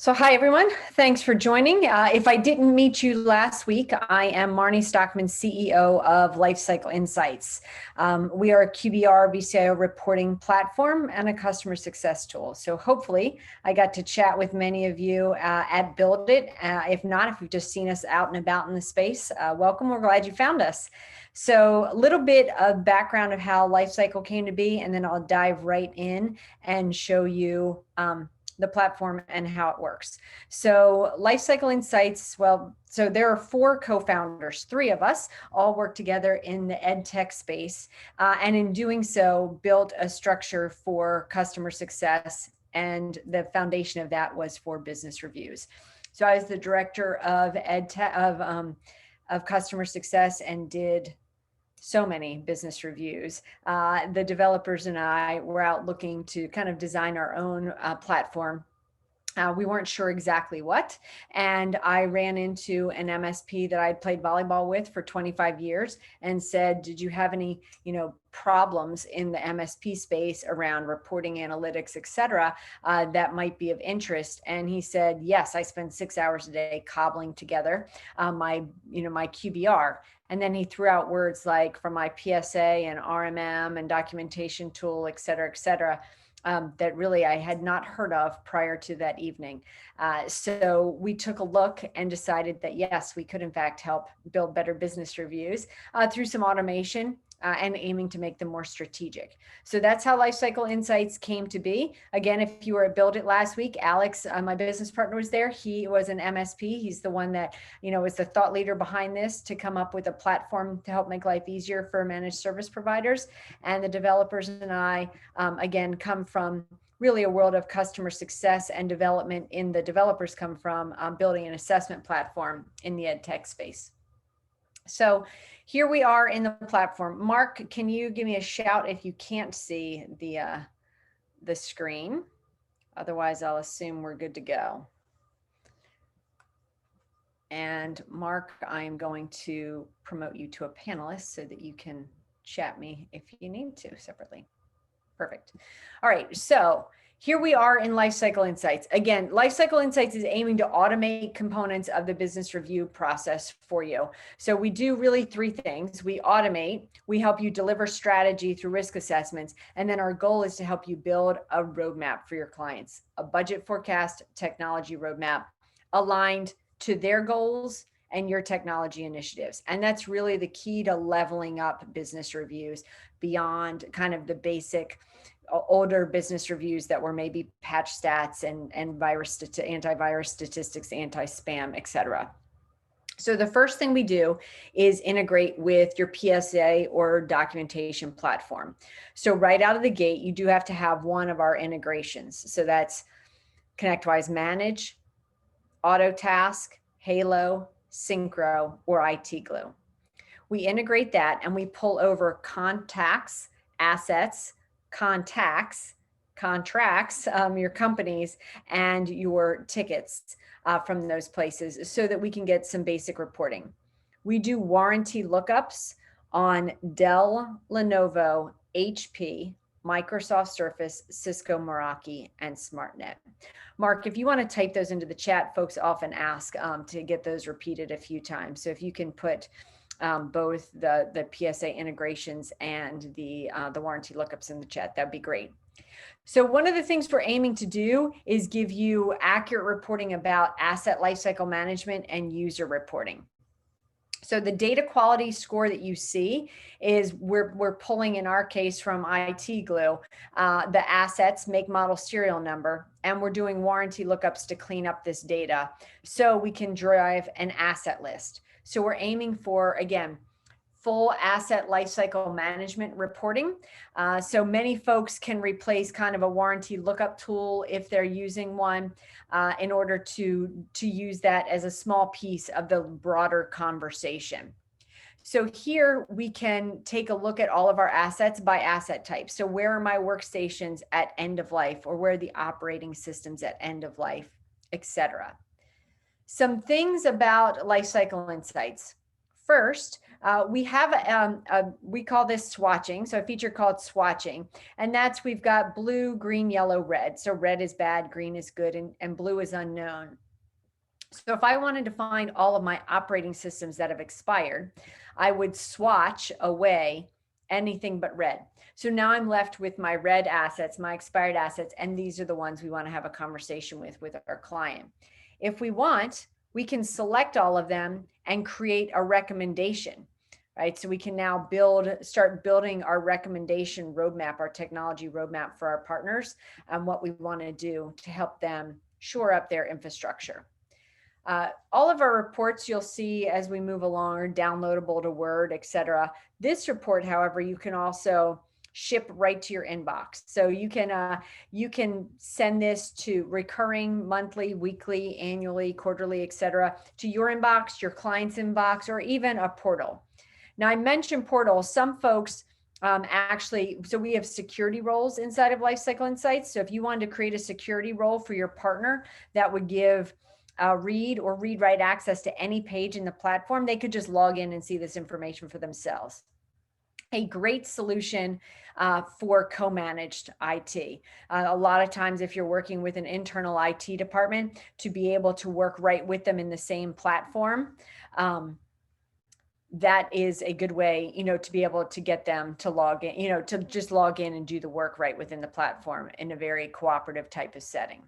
So hi, everyone. Thanks for joining. If I didn't meet you last week, I am Marnie Stockman, CEO of Lifecycle Insights. We are a QBR BCIO reporting platform and a customer success tool. So hopefully I got to chat with many of you at Build It. If not, if you've just seen us out and about in the space, welcome. We're glad you found us. So a little bit of background of how Lifecycle came to be, and then I'll dive right in and show you the platform and how it works. So Lifecycle Insights, so there are four co-founders, three of us all work together in the ed tech space. And in doing so, built a structure for customer success. And the foundation of that was for business reviews. So I was the director of ed tech, of customer success, and did so many business reviews. The developers and I were out looking to kind of design our own platform. We weren't sure exactly what, and I ran into an MSP that I'd played volleyball with for 25 years and said, did you have any, problems in the MSP space around reporting, analytics, et cetera, that might be of interest? And he said, yes, I spend 6 hours a day cobbling together my QBR. And then he threw out words like from my PSA and RMM and documentation tool, et cetera, that really I had not heard of prior to that evening. So we took a look and decided that, yes, we could in fact help build better business reviews through some automation and aiming to make them more strategic. So that's how Lifecycle Insights came to be. Again, if you were at Build It last week, Alex, my business partner, was there. He was an MSP. He's the one that, is the thought leader behind this to come up with a platform to help make life easier for managed service providers. And the developers and I, again, come from really a world of customer success and development. In the developers come from building an assessment platform in the ed tech space. So here we are in the platform. Mark, can you give me a shout if you can't see the screen? Otherwise, I'll assume we're good to go. And Mark, I am going to promote you to a panelist so that you can chat me if you need to separately. Perfect. All right, so here we are in Lifecycle Insights. Again, Lifecycle Insights is aiming to automate components of the business review process for you. So we do really three things. We automate, we help you deliver strategy through risk assessments, and then our goal is to help you build a roadmap for your clients, a budget forecast, technology roadmap aligned to their goals and your technology initiatives. And that's really the key to leveling up business reviews beyond kind of the basic older business reviews that were maybe patch stats and antivirus statistics, anti-spam, et cetera. So the first thing we do is integrate with your PSA or documentation platform. So right out of the gate, you do have to have one of our integrations. So that's ConnectWise Manage, Autotask, Halo, Synchro, or IT Glue. We integrate that and we pull over contacts, assets, contacts, contracts, your companies, and your tickets from those places so that we can get some basic reporting. We do warranty lookups on Dell, Lenovo, HP, Microsoft Surface, Cisco Meraki, and SmartNet. Mark, if you want to type those into the chat, folks often ask to get those repeated a few times. So if you can put both the PSA integrations and the warranty lookups in the chat, that'd be great. So one of the things we're aiming to do is give you accurate reporting about asset lifecycle management and user reporting. So the data quality score that you see is we're pulling, in our case, from IT Glue, the assets, make, model, serial number, and we're doing warranty lookups to clean up this data so we can drive an asset list. So we're aiming for, again, full asset lifecycle management reporting. So many folks can replace kind of a warranty lookup tool if they're using one in order to use that as a small piece of the broader conversation. So here we can take a look at all of our assets by asset type. So where are my workstations at end of life, or where are the operating systems at end of life, et cetera. Some things about Lifecycle Insights. First, We have we call this swatching, so a feature called swatching, and that's we've got blue, green, yellow, red. So red is bad, green is good, and blue is unknown. So if I wanted to find all of my operating systems that have expired, I would swatch away anything but red. So now I'm left with my red assets, my expired assets, and these are the ones we want to have a conversation with our client. If we want, we can select all of them and create a recommendation, right? So we can now start building our recommendation roadmap, our technology roadmap for our partners, and what we want to do to help them shore up their infrastructure. All of our reports you'll see as we move along are downloadable to Word, etc. This report, however, you can also ship right to your inbox. So you can send this to recurring, monthly, weekly, annually, quarterly, etc. to your inbox, your client's inbox, or even a portal. Now I mentioned portals. Some folks actually, so we have security roles inside of Lifecycle Insights. So if you wanted to create a security role for your partner that would give read or read-write access to any page in the platform, they could just log in and see this information for themselves. A great solution for co-managed IT. A lot of times if you're working with an internal IT department, to be able to work right with them in the same platform, that is a good way, to be able to get them to log in, to just log in and do the work right within the platform in a very cooperative type of setting.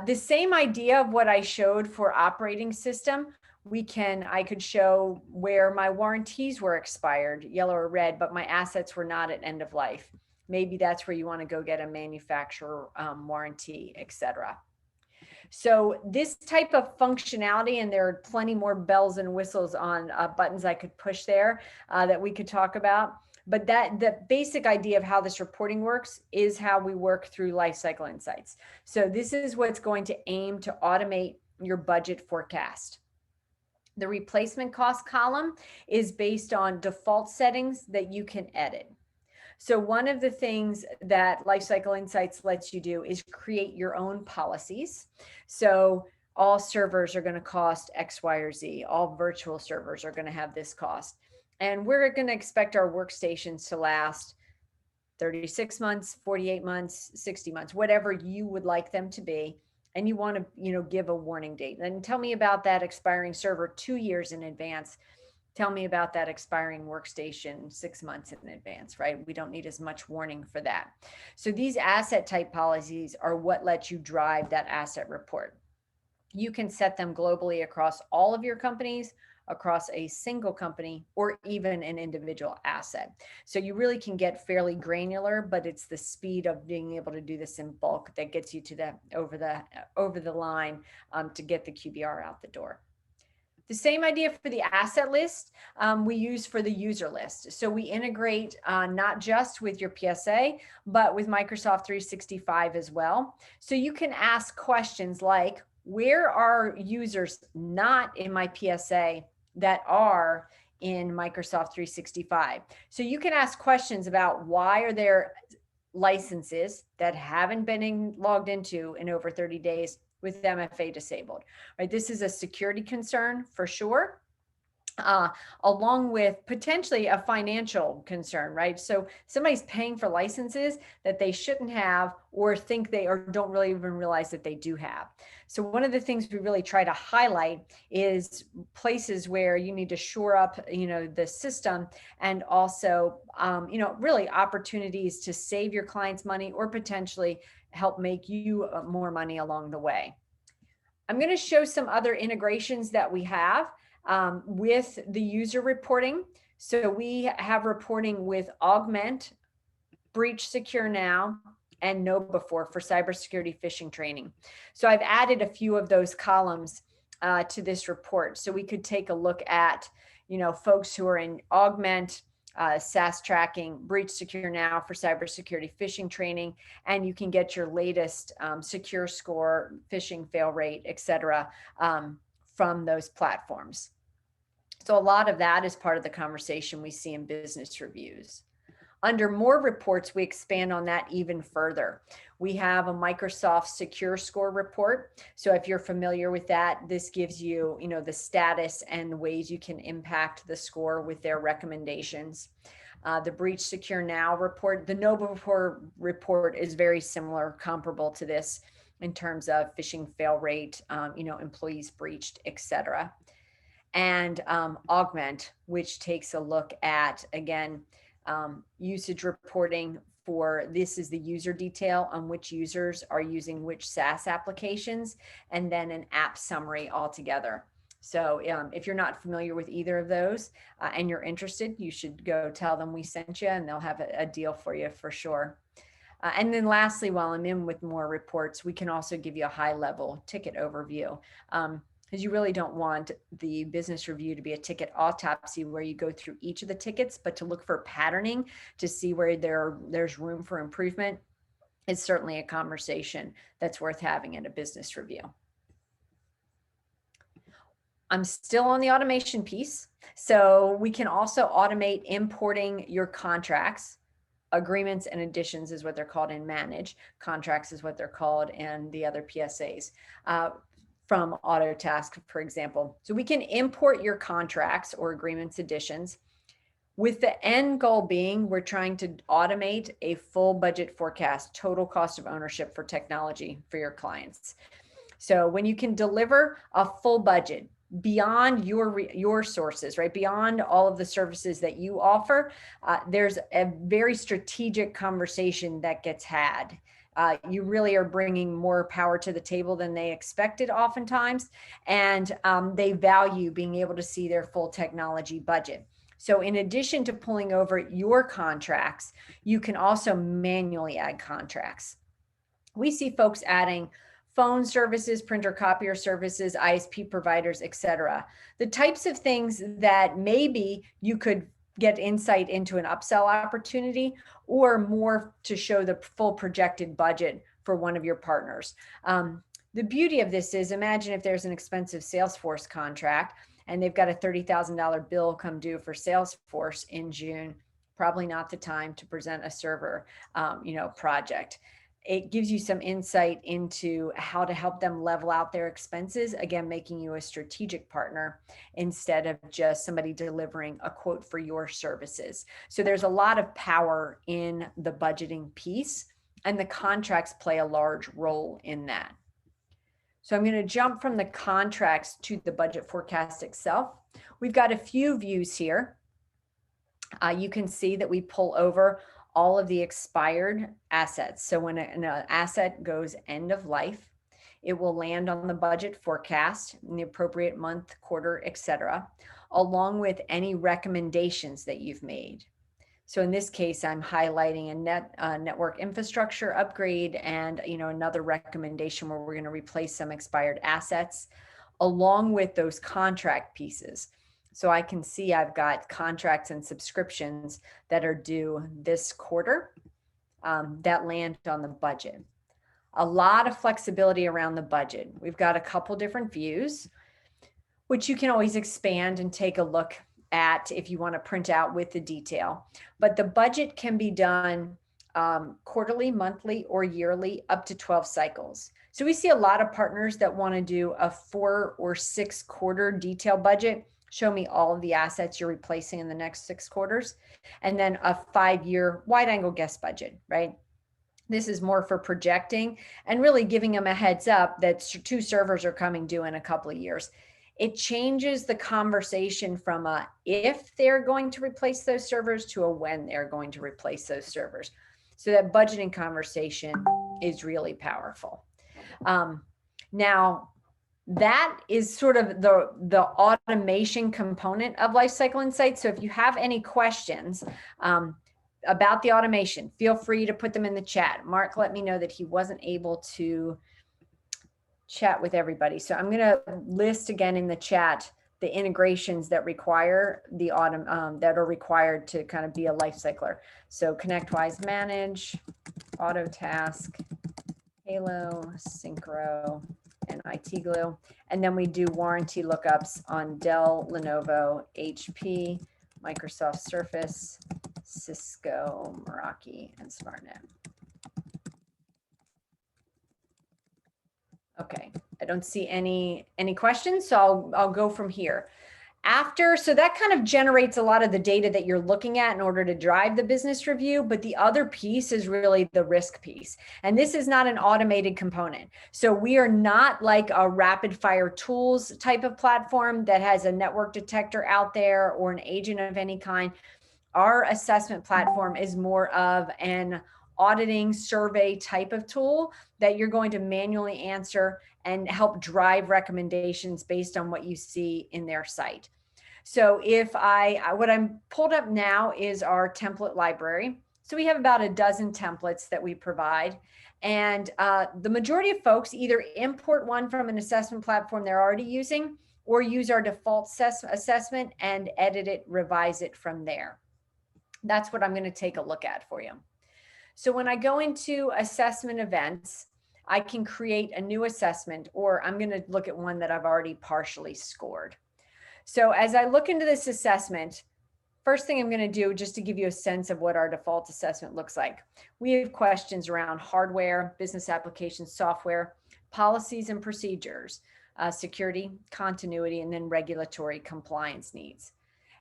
The same idea of what I showed for operating system, I could show where my warranties were expired, yellow or red, but my assets were not at end of life. Maybe that's where you want to go get a manufacturer warranty, etc. So this type of functionality, and there are plenty more bells and whistles on buttons I could push there that we could talk about. But the basic idea of how this reporting works is how we work through Lifecycle Insights. So this is what's going to aim to automate your budget forecast. The replacement cost column is based on default settings that you can edit. So one of the things that Lifecycle Insights lets you do is create your own policies. So all servers are going to cost X, Y, or Z. All virtual servers are going to have this cost. And we're going to expect our workstations to last 36 months, 48 months, 60 months, whatever you would like them to be. And you want to, give a warning date. And tell me about that expiring server 2 years in advance. Tell me about that expiring workstation 6 months in advance, right? We don't need as much warning for that. So these asset type policies are what lets you drive that asset report. You can set them globally across all of your companies, across a single company, or even an individual asset. So you really can get fairly granular, but it's the speed of being able to do this in bulk that gets you to the over the line to get the QBR out the door. The same idea for the asset list we use for the user list. So we integrate not just with your PSA, but with Microsoft 365 as well. So you can ask questions like, where are users not in my PSA that are in Microsoft 365? So you can ask questions about why are there licenses that haven't been logged into in over 30 days with MFA disabled, right? This is a security concern for sure, along with potentially a financial concern, right? So somebody's paying for licenses that they shouldn't have or think they or don't really even realize that they do have. So one of the things we really try to highlight is places where you need to shore up, the system, and also, really opportunities to save your clients money or potentially help make you more money along the way. I'm going to show some other integrations that we have with the user reporting. So we have reporting with Augment, Breach Secure Now, and KnowBe4 for cybersecurity phishing training. So I've added a few of those columns to this report. So we could take a look at, folks who are in Augment, SaaS tracking, Breach Secure Now for cybersecurity phishing training, and you can get your latest secure score, phishing fail rate, etc., from those platforms. So a lot of that is part of the conversation we see in business reviews. Under more reports, we expand on that even further. We have a Microsoft Secure Score report. So if you're familiar with that, this gives you, the status and the ways you can impact the score with their recommendations. The Breach Secure Now report, the KnowBe4 report is very similar, comparable to this in terms of phishing fail rate, employees breached, etc. And Augment, which takes a look at, again, usage reporting for, this is the user detail on which users are using which SaaS applications, and then an app summary altogether. So if you're not familiar with either of those and you're interested, you should go tell them we sent you, and they'll have a deal for you for sure. And then lastly, while I'm in with more reports, we can also give you a high-level ticket overview. Because you really don't want the business review to be a ticket autopsy where you go through each of the tickets, but to look for patterning to see where there's room for improvement is certainly a conversation that's worth having at a business review. I'm still on the automation piece. So we can also automate importing your contracts. Agreements and additions is what they're called in Manage. Contracts is what they're called in the other PSAs. From Autotask, for example. So we can import your contracts or agreements additions with the end goal being we're trying to automate a full budget forecast, total cost of ownership for technology for your clients. So when you can deliver a full budget beyond your sources, right, beyond all of the services that you offer, there's a very strategic conversation that gets had. You really are bringing more power to the table than they expected oftentimes, and they value being able to see their full technology budget. So in addition to pulling over your contracts, you can also manually add contracts. We see folks adding phone services, printer copier services, ISP providers, etc. The types of things that maybe you could get insight into an upsell opportunity, or more to show the full projected budget for one of your partners. The beauty of this is, imagine if there's an expensive Salesforce contract and they've got a $30,000 bill come due for Salesforce in June, probably not the time to present a server, project. It gives you some insight into how to help them level out their expenses, again, making you a strategic partner instead of just somebody delivering a quote for your services. So there's a lot of power in the budgeting piece, and the contracts play a large role in that. So I'm going to jump from the contracts to the budget forecast itself. We've got a few views here. You can see that we pull over all of the expired assets. So when an asset goes end of life, it will land on the budget forecast in the appropriate month, quarter, etc., along with any recommendations that you've made. So in this case, I'm highlighting a network infrastructure upgrade and another recommendation where we're going to replace some expired assets along with those contract pieces. So I can see I've got contracts and subscriptions that are due this quarter that land on the budget. A lot of flexibility around the budget. We've got a couple different views, which you can always expand and take a look at if you want to print out with the detail. But the budget can be done quarterly, monthly, or yearly, up to 12 cycles. So we see a lot of partners that want to do a 4 or 6 quarter detail budget. Show me all of the assets you're replacing in the next 6 quarters, and then a 5-year wide angle guess budget, right? This is more for projecting and really giving them a heads up that 2 servers are coming due in a couple of years. It changes the conversation from a if they're going to replace those servers to a when they're going to replace those servers. So that budgeting conversation is really powerful. Now, that is sort of the automation component of Lifecycle Insights. So if you have any questions about the automation, feel free to put them in the chat. Mark let me know that he wasn't able to chat with everybody. So I'm going to list again in the chat the integrations that require the that are required to kind of be a life cycler. So ConnectWise Manage, Autotask, Halo, Synchro, and IT Glue. And then we do warranty lookups on Dell, Lenovo, HP, Microsoft Surface, Cisco, Meraki, and SmartNet. Okay, I don't see any questions, so I'll go from here. So that kind of generates a lot of the data that you're looking at in order to drive the business review. But the other piece is really the risk piece. And this is not an automated component. So we are not like a rapid fire tools type of platform that has a network detector out there or an agent of any kind. Our assessment platform is more of an auditing survey type of tool that you're going to manually answer and help drive recommendations based on what you see in their site. So what I'm pulled up now is our template library. So we have about a dozen templates that we provide. And the majority of folks either import one from an assessment platform they're already using or use our default assessment and edit it, revise it from there. That's what I'm going to take a look at for you. So when I go into assessment events, I can create a new assessment, or I'm going to look at one that I've already partially scored. So as I look into this assessment, first thing I'm going to do, just to give you a sense of what our default assessment looks like, we have questions around hardware, business applications, software, policies and procedures, security, continuity, and then regulatory compliance needs.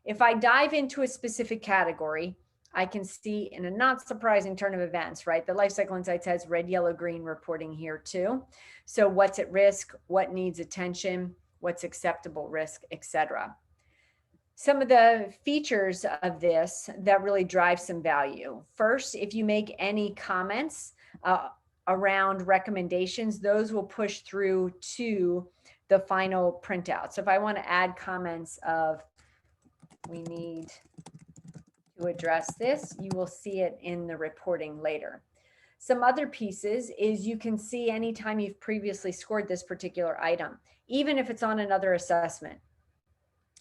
If I dive into a specific category, I can see in a not surprising turn of events, right? The Lifecycle Insights has red, yellow, green reporting here too. So what's at risk, what needs attention, what's acceptable risk, etc. Some of the features of this that really drive some value. First, if you make any comments around recommendations, those will push through to the final printout. So if I want to add comments of, we need to address this, you will see it in the reporting later. Some other pieces is you can see anytime you've previously scored this particular item, even if it's on another assessment.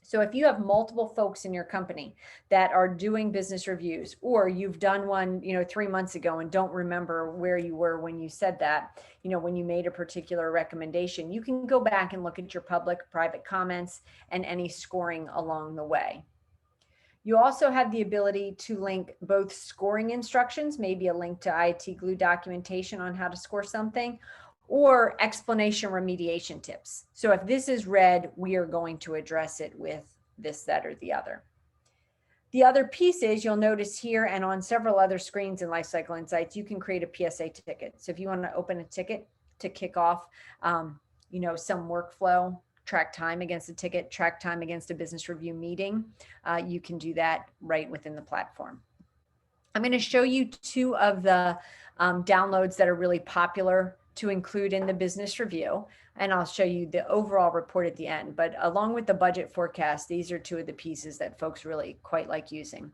So if you have multiple folks in your company that are doing business reviews, or you've done one, 3 months ago and don't remember where you were when you said that, when you made a particular recommendation, you can go back and look at your public, private comments and any scoring along the way. You also have the ability to link both scoring instructions, maybe a link to IoT Glue documentation on how to score something, or explanation remediation tips. So if this is red, we are going to address it with this, that, or the other. The other piece is, you'll notice here and on several other screens in Lifecycle Insights, you can create a PSA ticket. So if you want to open a ticket to kick off, some workflow, track time against a ticket, track time against a business review meeting, you can do that right within the platform. I'm going to show you 2 of the downloads that are really popular to include in the business review, and I'll show you the overall report at the end. But along with the budget forecast, these are 2 of the pieces that folks really quite like using.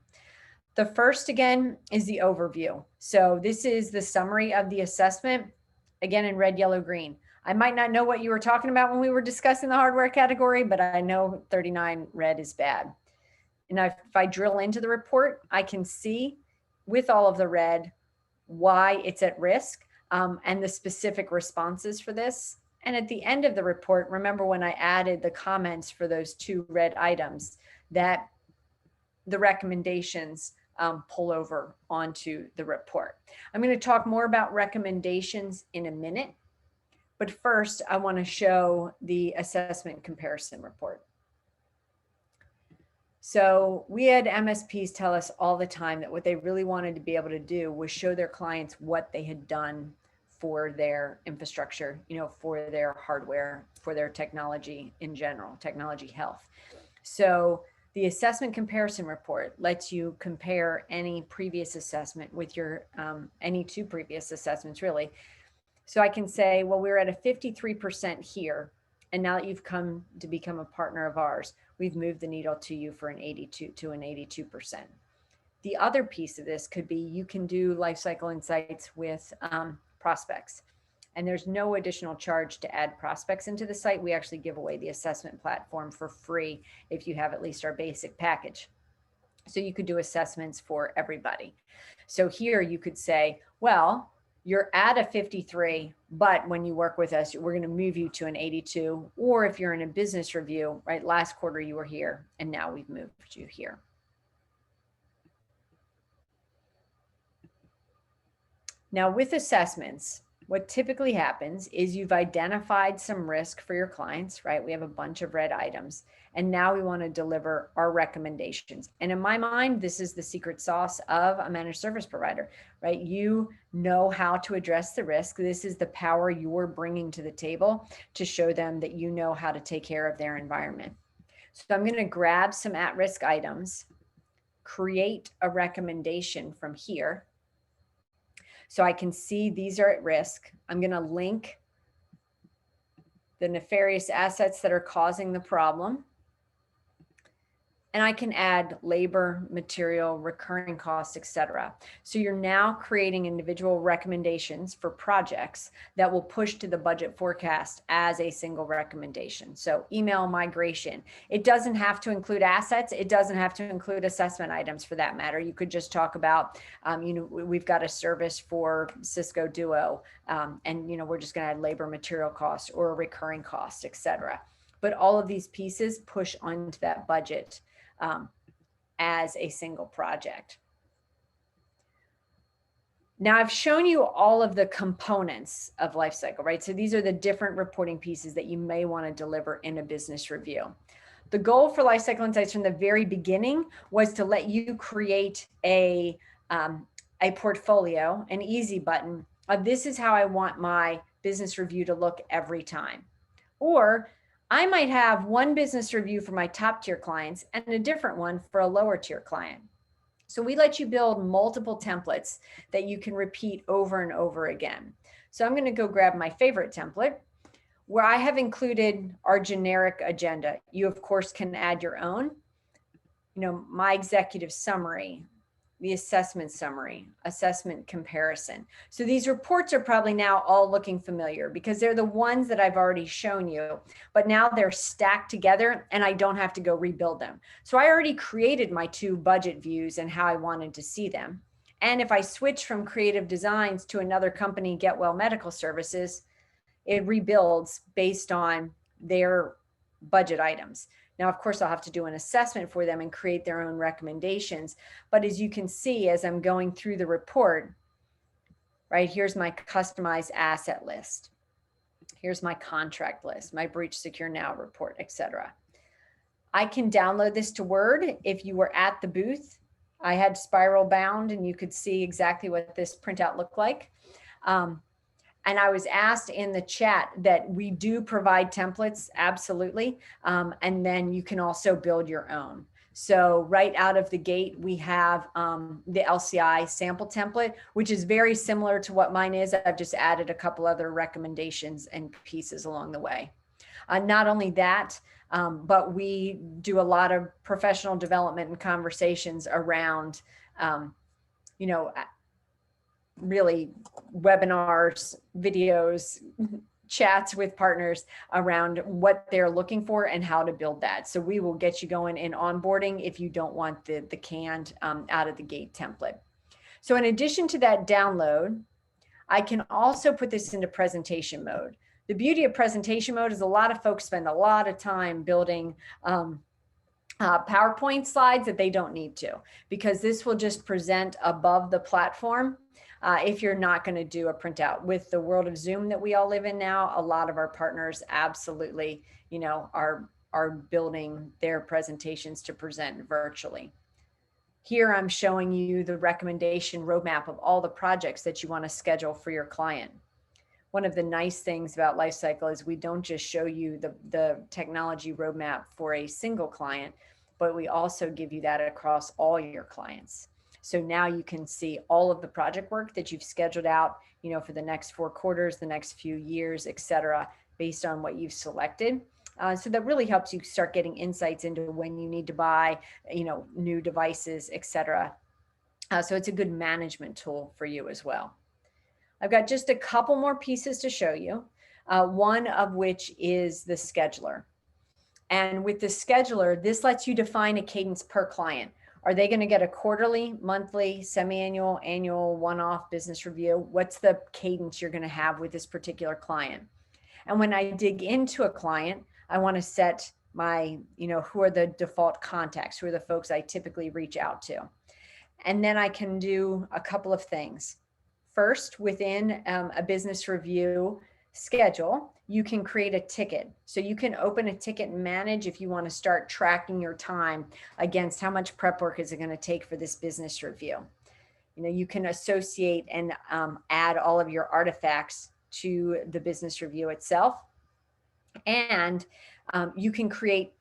The first, again, is the overview. So this is the summary of the assessment, again in red, yellow, green. I might not know what you were talking about when we were discussing the hardware category, but I know 39 red is bad. And if I drill into the report, I can see with all of the red why it's at risk and the specific responses for this. And at the end of the report, remember when I added the comments for those 2 red items, that the recommendations pull over onto the report. I'm going to talk more about recommendations in a minute. But first, I want to show the assessment comparison report. So we had MSPs tell us all the time that what they really wanted to be able to do was show their clients what they had done for their infrastructure, for their hardware, for their technology in general, technology health. So the assessment comparison report lets you compare any previous assessment with your, any 2 previous assessments really. So I can say, well, we're at a 53% here. And now that you've come to become a partner of ours, we've moved the needle to you for an 82%. The other piece of this could be you can do Lifecycle Insights with prospects. And there's no additional charge to add prospects into the site. We actually give away the assessment platform for free if you have at least our basic package. So you could do assessments for everybody. So here you could say, well, you're at a 53, but when you work with us, we're going to move you to an 82. Or if you're in a business review, right, last quarter you were here and now we've moved you here. Now with assessments, what typically happens is you've identified some risk for your clients, right? We have a bunch of red items, and now we want to deliver our recommendations. And in my mind, this is the secret sauce of a managed service provider, right? You know how to address the risk. This is the power you're bringing to the table to show them that you know how to take care of their environment. So I'm going to grab some at-risk items, create a recommendation from here. So I can see these are at risk. I'm going to link the nefarious assets that are causing the problem. And I can add labor, material, recurring costs, etc. So you're now creating individual recommendations for projects that will push to the budget forecast as a single recommendation. So email migration, it doesn't have to include assets. It doesn't have to include assessment items for that matter. You could just talk about, we've got a service for Cisco Duo, and we're just going to add labor, material costs, or recurring costs, etc. But all of these pieces push onto that budget as a single project. Now I've shown you all of the components of Lifecycle, right? So these are the different reporting pieces that you may want to deliver in a business review. The goal for Lifecycle Insights from the very beginning was to let you create a portfolio, an easy button of this is how I want my business review to look every time. Or I might have one business review for my top tier clients and a different one for a lower tier client. So we let you build multiple templates that you can repeat over and over again. So I'm going to go grab my favorite template where I have included our generic agenda. You of course can add your own, my executive summary, the assessment summary, assessment comparison. So these reports are probably now all looking familiar because they're the ones that I've already shown you, but now they're stacked together and I don't have to go rebuild them. So I already created my 2 budget views and how I wanted to see them. And if I switch from Creative Designs to another company, Get Well Medical Services, it rebuilds based on their budget items. Now, of course, I'll have to do an assessment for them and create their own recommendations. But as you can see, as I'm going through the report, right, here's my customized asset list. Here's my contract list, my breach secure now report, etc. I can download this to Word. If you were at the booth, I had spiral bound and you could see exactly what this printout looked like. And I was asked in the chat that we do provide templates, absolutely. And then you can also build your own. So right out of the gate, we have the Lci Sample Template, which is very similar to what mine is. I've just added a couple other recommendations and pieces along the way. Not only that, but we do a lot of professional development and conversations around, really webinars, videos, chats with partners around what they're looking for and how to build that. So we will get you going in onboarding if you don't want the canned out of the gate template. So in addition to that download, I can also put this into presentation mode. The beauty of presentation mode is a lot of folks spend a lot of time building PowerPoint slides that they don't need to, because this will just present above the platform. If you're not going to do a printout. With the world of Zoom that we all live in now, a lot of our partners absolutely, are building their presentations to present virtually. Here I'm showing you the recommendation roadmap of all the projects that you want to schedule for your client. One of the nice things about Lifecycle is we don't just show you the technology roadmap for a single client, but we also give you that across all your clients. So now you can see all of the project work that you've scheduled out, for the next 4 quarters, the next few years, et cetera, based on what you've selected. So that really helps you start getting insights into when you need to buy, new devices, et cetera. So it's a good management tool for you as well. I've got just a couple more pieces to show you, one of which is the scheduler. And with the scheduler, this lets you define a cadence per client. Are they going to get a quarterly, monthly, semi-annual, annual, one-off business review? What's the cadence you're going to have with this particular client? And when I dig into a client, I want to set my, who are the default contacts, who are the folks I typically reach out to. And then I can do a couple of things. first, within a business review schedule, you can create a ticket. So you can open a ticket and manage if you want to start tracking your time against how much prep work is it going to take for this business review. You know, you can associate and add all of your artifacts to the business review itself. And you can create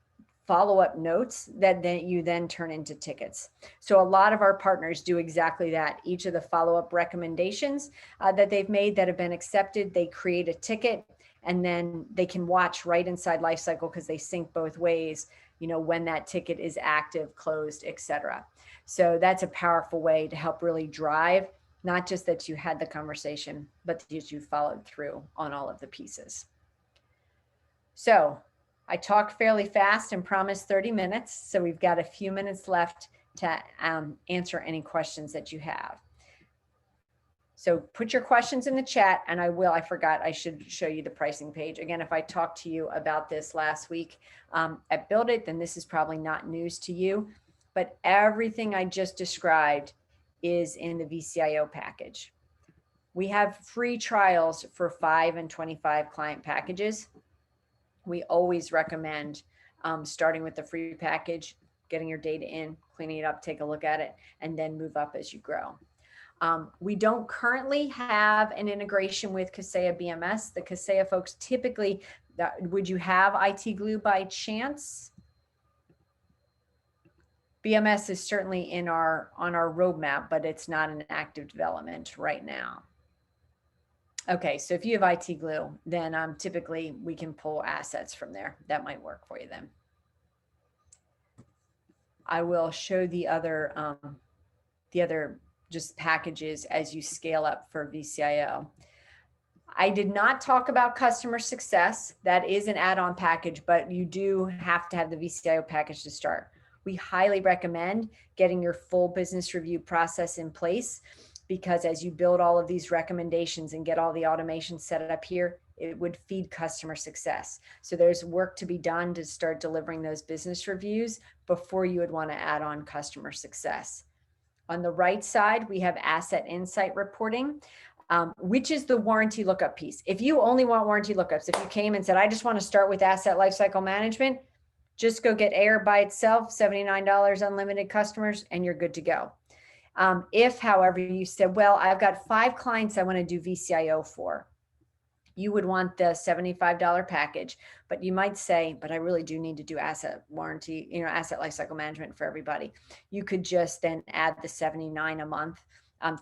follow-up notes that then you then turn into tickets. So a lot of our partners do exactly that. Each of the follow-up recommendations that they've made that have been accepted, they create a ticket, and then they can watch right inside Lifecycle, because they sync both ways, you know, when that ticket is active, closed, etc. So that's a powerful way to help really drive, not just that you had the conversation, but that you followed through on all of the pieces. So I talk fairly fast and promise 30 minutes. So we've got a few minutes left to answer any questions that you have. So put your questions in the chat, and I forgot, I should show you the pricing page. Again, if I talked to you about this last week at Build It, then this is probably not news to you, but everything I just described is in the VCIO package. We have free trials for 5 and 25 client packages. We always recommend starting with the free package, getting your data in, cleaning it up, take a look at it, and then move up as you grow. We don't currently have an integration with Kaseya BMS. The Kaseya folks typically, would you have IT Glue by chance? BMS is certainly on our roadmap, but it's not in active development right now. Okay, so if you have IT Glue, then typically we can pull assets from there. That might work for you then. I will show the other just packages as you scale up for VCIO. I did not talk about customer success. That is an add-on package, but you do have to have the VCIO package to start. We highly recommend getting your full business review process in place, because as you build all of these recommendations and get all the automation set up here, it would feed customer success. So there's work to be done to start delivering those business reviews before you would want to add on customer success. On the right side, we have asset insight reporting, which is the warranty lookup piece. If you only want warranty lookups, if you came and said, I just want to start with asset lifecycle management, just go get AIR by itself, $79 unlimited customers, and you're good to go. If, however, you said, well, I've got 5 clients I want to do VCIO for, you would want the $75 package, but you might say, but I really do need to do asset warranty, you know, asset lifecycle management for everybody. You could just then add the $79 a month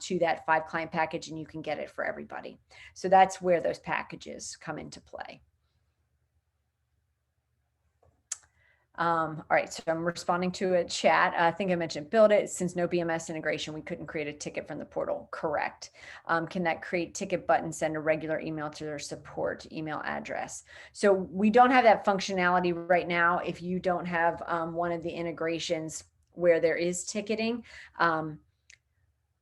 to that 5 client package, and you can get it for everybody. So that's where those packages come into play. All right, so I'm responding to a chat. I think I mentioned Build It. Since no BMS integration, we couldn't create a ticket from the portal. Correct. Can that create ticket button send a regular email to their support email address? So we don't have that functionality right now. If you don't have one of the integrations where there is ticketing,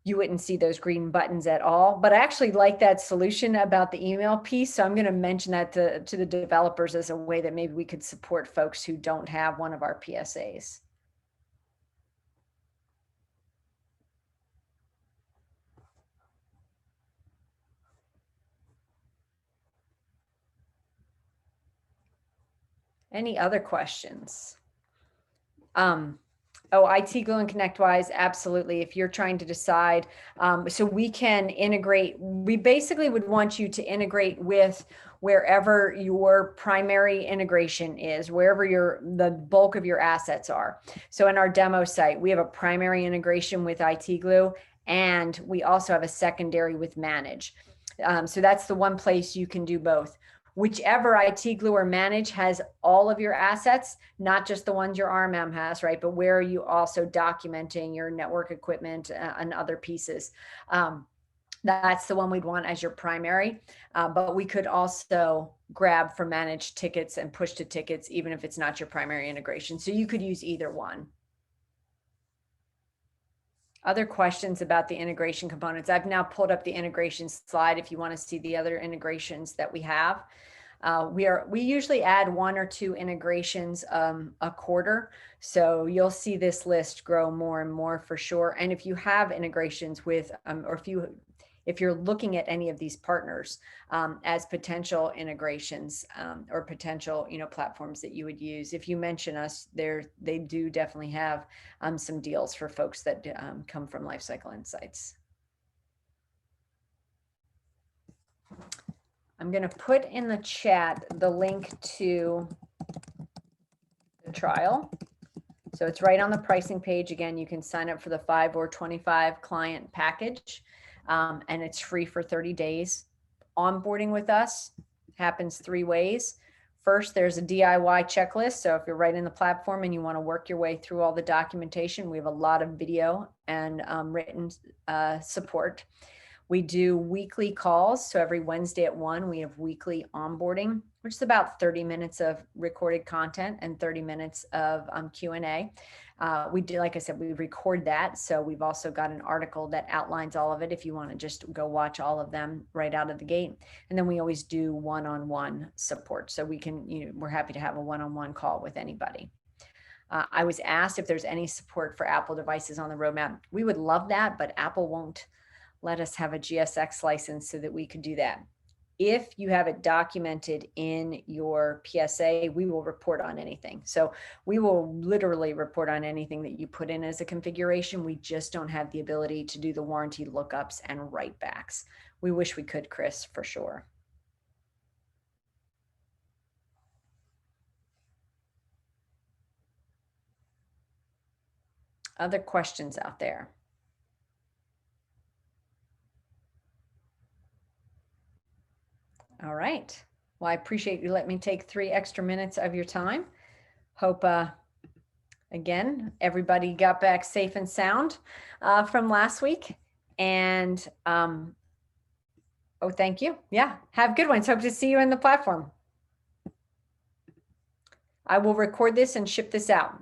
you wouldn't see those green buttons at all. But I actually like that solution about the email piece. So I'm going to mention that to the developers as a way that maybe we could support folks who don't have one of our PSAs. Any other questions? Oh, IT Glue and ConnectWise, absolutely. If you're trying to decide, so we can integrate, we basically would want you to integrate with wherever your primary integration is, wherever the bulk of your assets are. So in our demo site, we have a primary integration with IT Glue, and we also have a secondary with Manage. So that's the one place you can do both. Whichever IT Glue or Manage has all of your assets, not just the ones your RMM has, right? But where are you also documenting your network equipment and other pieces? That's the one we'd want as your primary. But we could also grab from Manage tickets and push to tickets, even if it's not your primary integration. So you could use either one. Other questions about the integration components? I've now pulled up the integration slide if you want to see the other integrations that we have. We usually add 1 or 2 integrations a quarter. So you'll see this list grow more and more for sure. And if you have integrations with, or if you if you're looking at any of these partners as potential integrations or potential, platforms that you would use. If you mention us, they do definitely have some deals for folks that come from Lifecycle Insights. I'm going to put in the chat the link to the trial. So it's right on the pricing page. Again, you can sign up for the 5 or 25 client package, and it's free for 30 days. Onboarding with us happens 3 ways. First, there's a DIY checklist. So if you're right in the platform and you want to work your way through all the documentation, we have a lot of video and written support. We do weekly calls. So every Wednesday at 1, we have weekly onboarding, which is about 30 minutes of recorded content and 30 minutes of Q&A. We do, like I said, we record that. So we've also got an article that outlines all of it if you want to just go watch all of them right out of the gate. And then we always do one-on-one support. So we can, we're happy to have a one-on-one call with anybody. I was asked if there's any support for Apple devices on the roadmap. We would love that, but Apple won't let us have a GSX license so that we could do that. If you have it documented in your PSA, we will report on anything. So we will literally report on anything that you put in as a configuration. We just don't have the ability to do the warranty lookups and write backs. We wish we could, Chris, for sure. Other questions out there? All right. Well, I appreciate you letting me take 3 extra minutes of your time. Hope, again, everybody got back safe and sound from last week. And, oh, thank you. Yeah, have good ones. Hope to see you in the platform. I will record this and ship this out.